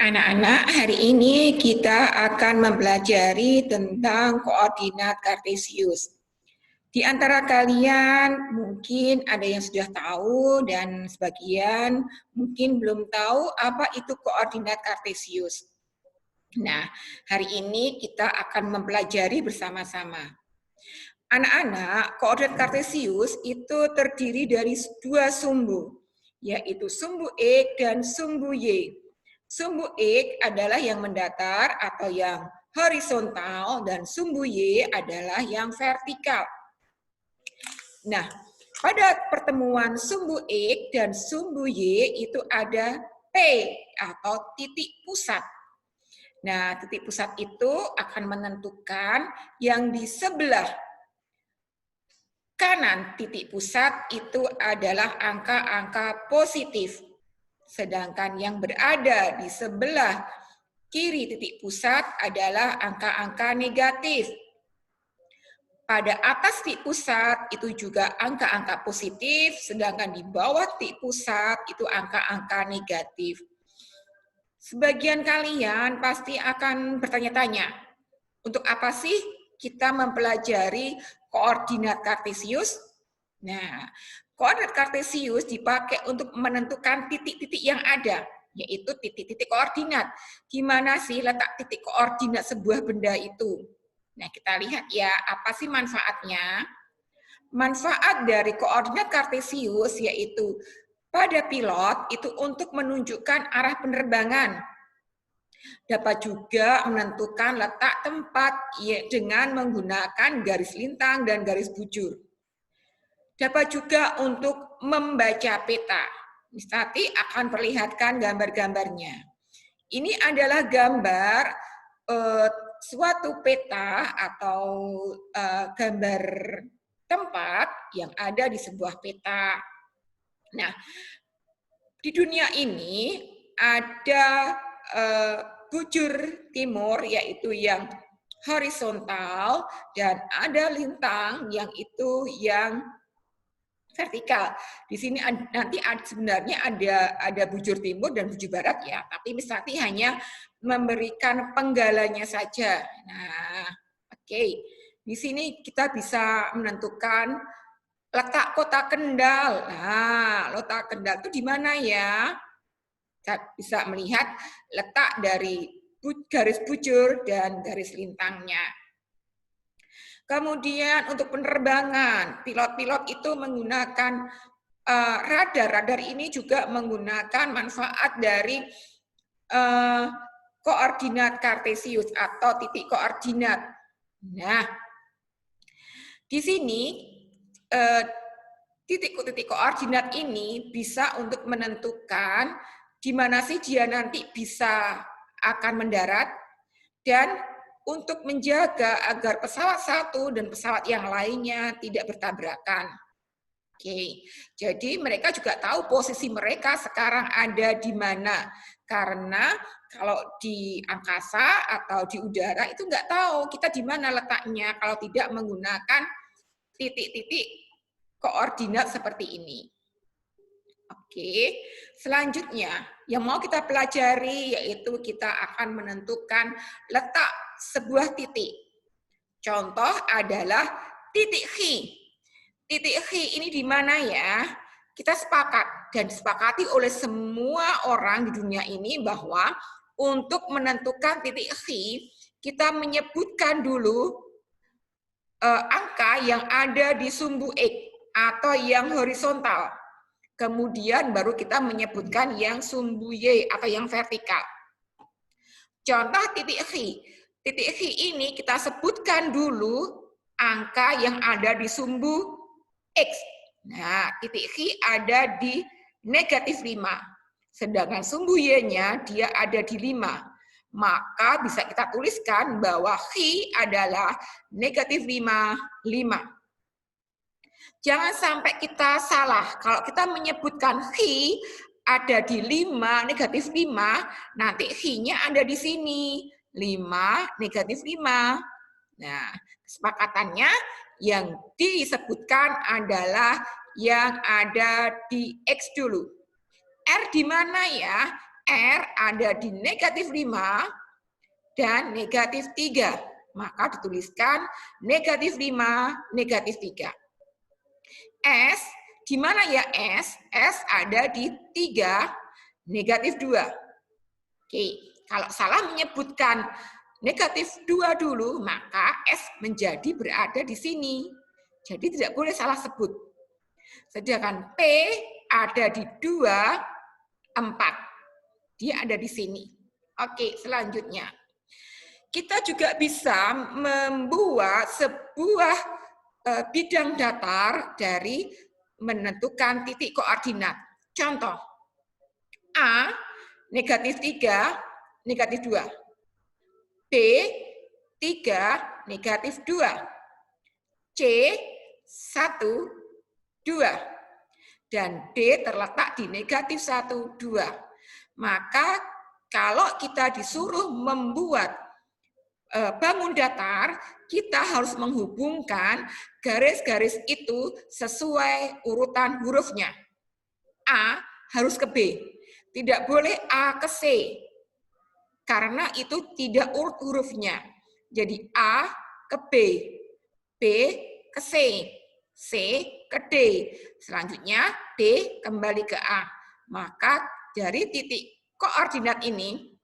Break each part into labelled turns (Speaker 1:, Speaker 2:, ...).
Speaker 1: Anak-anak, hari ini kita akan mempelajari tentang koordinat kartesius. Di antara kalian mungkin ada yang sudah tahu dan sebagian mungkin belum tahu apa itu koordinat kartesius. Nah, hari ini kita akan mempelajari bersama-sama. Anak-anak, koordinat kartesius itu terdiri dari dua sumbu, yaitu sumbu X dan sumbu Y. Sumbu X adalah yang mendatar atau yang horizontal dan sumbu Y adalah yang vertikal. Nah, pada pertemuan sumbu X dan sumbu Y itu ada P atau titik pusat. Nah, titik pusat itu akan menentukan yang di sebelah kanan titik pusat itu adalah angka-angka positif. Sedangkan yang berada di sebelah kiri titik pusat adalah angka-angka negatif. Pada atas titik pusat itu juga angka-angka positif, sedangkan di bawah titik pusat itu angka-angka negatif. Sebagian kalian pasti akan bertanya-tanya, untuk apa sih kita mempelajari koordinat kartesius? Nah, koordinat kartesius dipakai untuk menentukan titik-titik yang ada, yaitu titik-titik koordinat. Gimana sih letak titik koordinat sebuah benda itu? Nah, kita lihat ya, apa sih manfaatnya? Manfaat dari koordinat kartesius yaitu pada pilot itu untuk menunjukkan arah penerbangan. Dapat juga menentukan letak tempat dengan menggunakan garis lintang dan garis bujur. Dapat juga untuk membaca peta. Tati akan perlihatkan gambar-gambarnya. Ini adalah gambar suatu peta atau gambar tempat yang ada di sebuah peta. Nah, di dunia ini ada bujur timur yaitu yang horizontal dan ada lintang yang itu yang vertikal. Di sini nanti sebenarnya ada bujur timur dan bujur barat ya, tapi misalnya hanya memberikan penggalanya saja. Nah, oke. Di sini kita bisa menentukan letak kota Kendal. Nah, letak Kendal itu di mana ya? Kita bisa melihat letak dari garis bujur dan garis lintangnya. Kemudian untuk penerbangan, pilot-pilot itu menggunakan radar. Radar ini juga menggunakan manfaat dari koordinat kartesius atau titik koordinat. Nah, di sini titik-titik koordinat ini bisa untuk menentukan di mana sih dia nanti bisa akan mendarat dan untuk menjaga agar pesawat satu dan pesawat yang lainnya tidak bertabrakan. Oke, jadi mereka juga tahu posisi mereka sekarang ada di mana. Karena kalau di angkasa atau di udara itu nggak tahu kita di mana letaknya kalau tidak menggunakan titik-titik koordinat seperti ini. Oke, selanjutnya yang mau kita pelajari yaitu kita akan menentukan letak sebuah titik. Contoh adalah titik H. Titik H ini di mana ya? Kita sepakat dan disepakati oleh semua orang di dunia ini bahwa untuk menentukan titik H, kita menyebutkan dulu angka yang ada di sumbu X atau yang horizontal. Kemudian baru kita menyebutkan yang sumbu Y atau yang vertikal. Contoh titik H. Titik H ini kita sebutkan dulu angka yang ada di sumbu X. Nah, titik H ada di negatif 5. Sedangkan sumbu Y-nya dia ada di 5. Maka bisa kita tuliskan bahwa H adalah negatif 5, 5. Jangan sampai kita salah. Kalau kita menyebutkan H ada di 5, negatif 5, nanti H-nya ada di sini. 5, negatif 5. Nah, kesepakatannya yang disebutkan adalah yang ada di X dulu. R di mana ya? R ada di negatif 5 dan negatif 3. Maka dituliskan negatif 5, negatif 3. S, di mana ya S? S ada di 3, negatif 2. Oke, kalau salah menyebutkan negatif 2 dulu, maka S menjadi berada di sini. Jadi tidak boleh salah sebut. Sedangkan P ada di 2, 4. Dia ada di sini. Oke, selanjutnya. Kita juga bisa membuat sebuah bidang datar dari menentukan titik koordinat. Contoh, A, negatif 3, negatif 2. B, 3, negatif 2. C, 1, 2. Dan D terletak di negatif 1, 2. Maka kalau kita disuruh membuat bangun datar, kita harus menghubungkan garis-garis itu sesuai urutan hurufnya. A harus ke B. Tidak boleh A ke C. Karena itu tidak urut hurufnya. Jadi A ke B. B ke C. C ke D. Selanjutnya D kembali ke A. Maka dari titik koordinat ini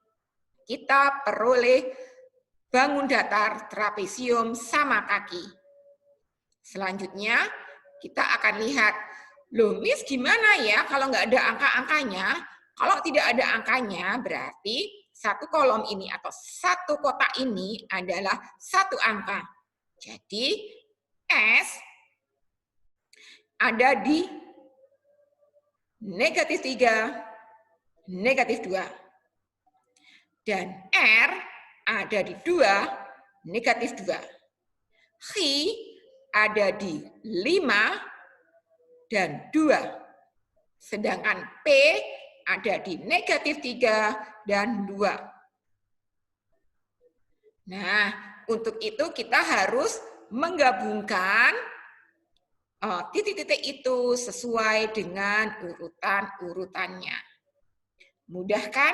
Speaker 1: kita peroleh bangun datar trapesium sama kaki. Selanjutnya kita akan lihat, loh Miss gimana ya kalau nggak ada angka-angkanya? Kalau tidak ada angkanya berarti satu kolom ini atau satu kotak ini adalah satu angka. Jadi S ada di negatif 3, negatif 2. Dan R ada di 2, negatif 2. Chi ada di 5 dan 2. Sedangkan P ada di negatif 3 dan 2. Nah, untuk itu kita harus menggabungkan titik-titik itu sesuai dengan urutan-urutannya. Mudah kan?